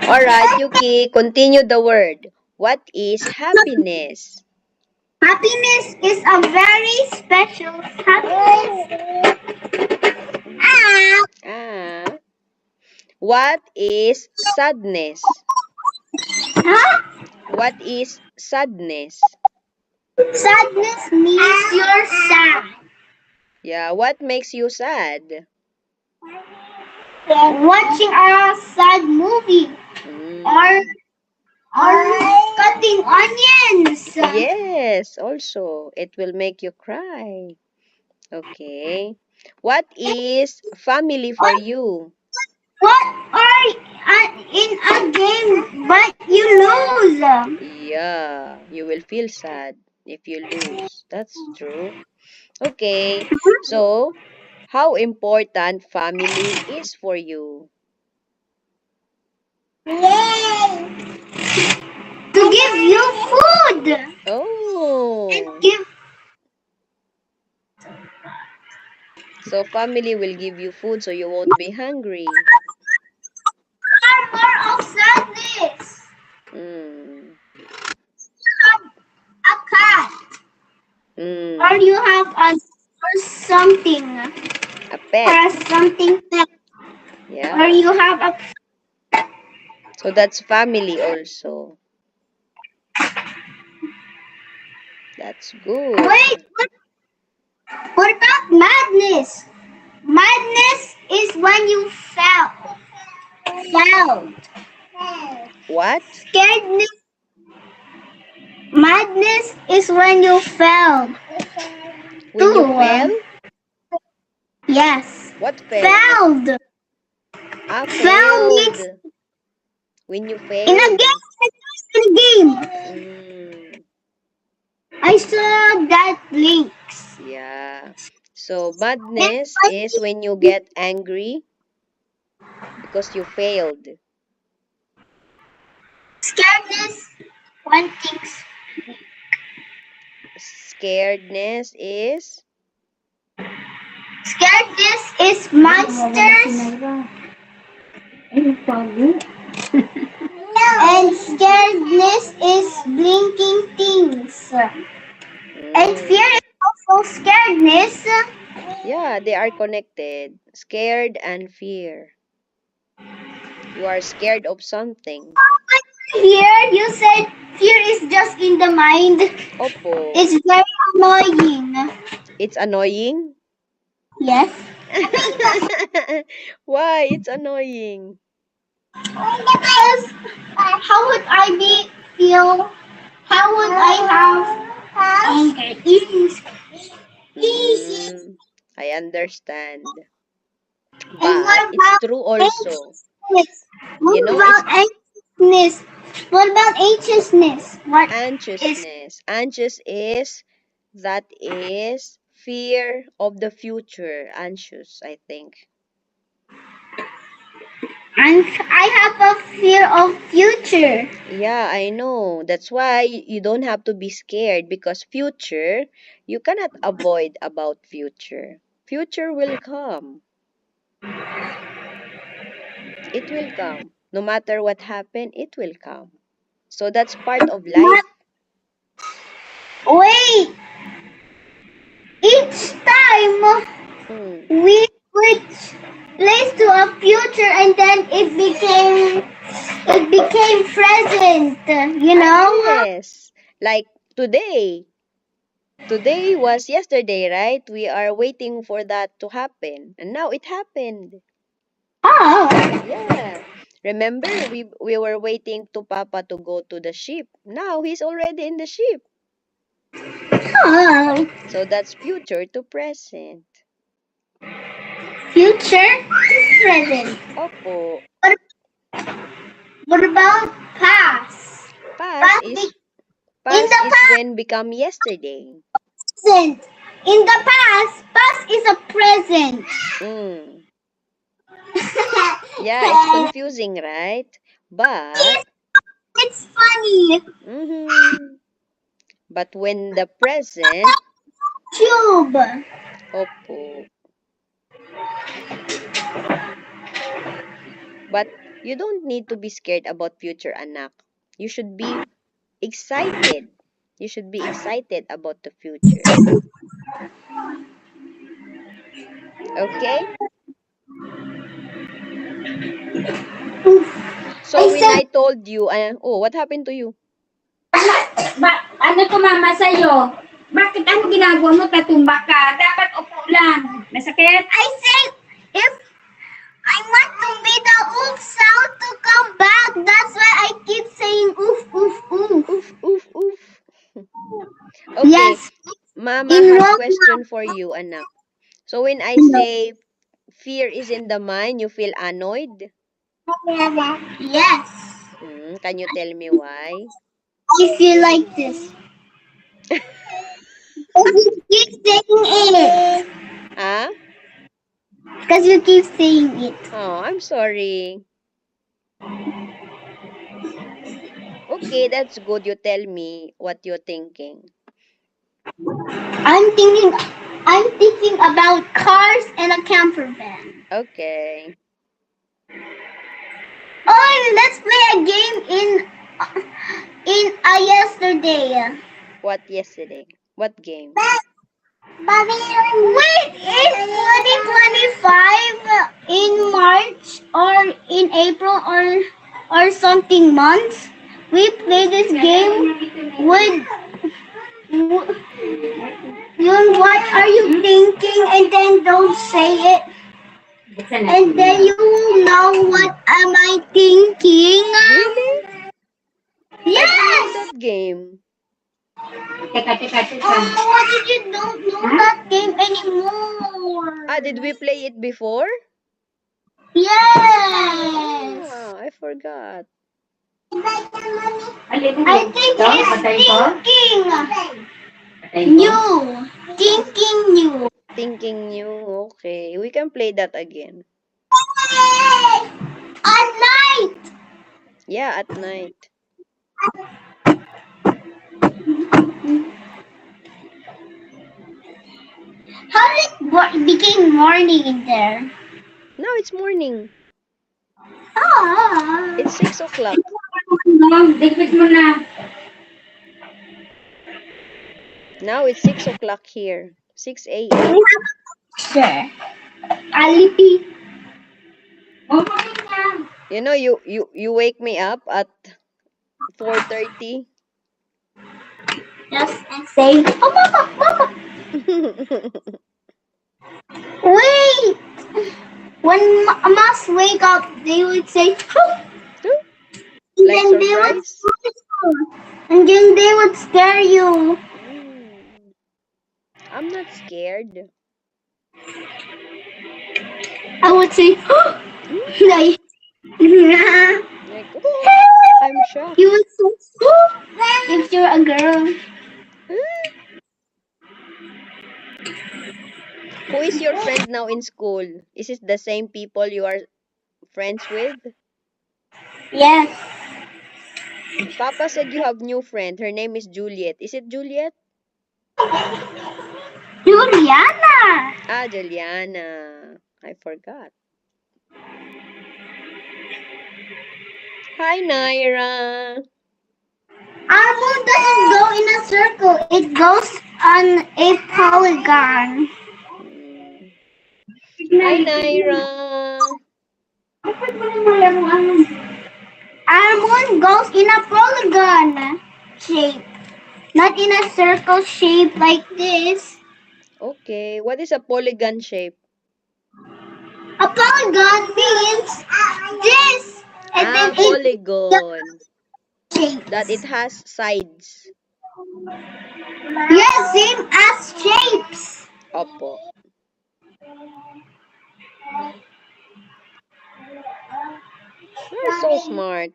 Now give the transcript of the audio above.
All right, Yuki, continue the word. What is happiness? Happiness is a very special happiness. Ah. What is sadness? Huh? What is sadness? Sadness means you're sad. Yeah, what makes you sad? Watching a sad movie or Mm. cutting onions. Yes, also, it will make you cry. Okay. What is family for What you? what are in a game but you lose? Yeah, you will feel sad if you lose. That's true. Okay. So, how important family is for you? Yay! To give you food and Oh, give so family will give you food so you won't be hungry. more of sadness. Mm. A cat or Mm. you have a or something A pet. or something or Yeah. you have a So that's family also. That's good. wait. What about madness? Madness is when you fell. What? Scaredness. Madness is when you fell. When you Too. fail? Yes. What failed? Failed. Ah, Fell failed. means When you in a failed. game. In a game. Mm. I saw that links. Yeah. So And madness is when you get angry because you failed. scaredness when things. Scaredness is Scaredness is monsters. And scaredness is blinking things. And mm, fear is also scaredness. yeah, they are connected. Scared and fear. You are scared of something. Here you said fear is just in the mind. Opo. It's very annoying. It's annoying. Yes. Why? It's annoying. Because how would I be feel? How would I have anger? Easy. Mm, I understand. And But what it's about true also. anxiousness? You What know, it's about anxiousness? What about anxiousness? What is anxiousness. Anxious is that is fear of the future. Anxious, I think. I have a fear of future. Yeah, I know. That's why you don't have to be scared because future, you cannot avoid about future. Future will come. It will come. No matter what happen, it will come. So that's part of But life. wait, each time Mm. we switch place to a future and then it became present. You Ah, know? yes. Like today. Today was yesterday, right? We are waiting for that to happen. And now it happened. Oh. Yeah. Remember, we were waiting to Papa to go to the ship. Now he's already in the ship. Oh. So that's future to present. Future, present. Opo. What, what about past? Past Past is in past the is when become yesterday. present. In the past is a present. Mm. Yeah, it's confusing, right? But Yes, it's funny. mhm. But when the present, Tube. opo. But You don't need to be scared about future, anak. You should be excited. You should be excited about the future. Okay? I So when said, I told you, oh, what happened to you? Ano to mama sa'yo? Bakit ano ginagawa mo? Tatumba ka. Dapat upo lang. Masakit? I said, if I want to be the oof sound to come back, that's why I keep saying oof, oof, oof. Oof, oof, oof. Okay, Yes, Mama in has Roblox. question for you, anak. So when I say fear is in the mind, you feel annoyed? Yes, Can you tell me why? I feel like this. Because you keep saying it. Ah? Because you keep saying it. Oh, I'm sorry. Okay, that's good. You tell me what you're thinking. I'm thinking, I'm thinking about cars and a camper van. Okay. Oh, let's play a game in yesterday. What yesterday? What game? Wait, is 2025 in March or in April or something months? We play this game with you. What are you thinking? And then don't say it. And then you will know what am I thinking. Really? I don't know Yes. that game. Teka. Oh, what did you don't know that game anymore? Ah, did we play it before? Yes. Ah, I forgot. I think it's thinking new. Thinking new. Thinking new. Okay, we can play that again. At night. Yeah, at night. How did it became morning in there? Now it's morning. Ah. It's 6 o'clock. Dikit mo na. Now it's 6 o'clock here. 6 a.m. Sure. Alipi. You know, you wake me up at 4:30. Just say, oh, mama. Wait. When moms wake up, they would say, oh, and Like then they would surprise? scare you. And then they would scare you. Mm, I'm not scared. I would say, oh, Mm, like, yeah. like, oh, I'm shocked. You would say, oh, if you're a girl. Who is your friend now in school? Is it the same people you are friends with? Yes. Papa said you have new friend. Her name is Juliet. Is it Juliet? Juliana. Ah, Juliana. I forgot. Hi, Naira. Our moon doesn't go in a circle. It goes on a polygon. Hmm. Hi, Naira. Our moon goes in a polygon shape, not in a circle shape like this. Okay, what is a polygon shape? A polygon means this, and Ah, then it polygon. That it shapes. has sides. Yes, same as shapes. Opo. You're so smart.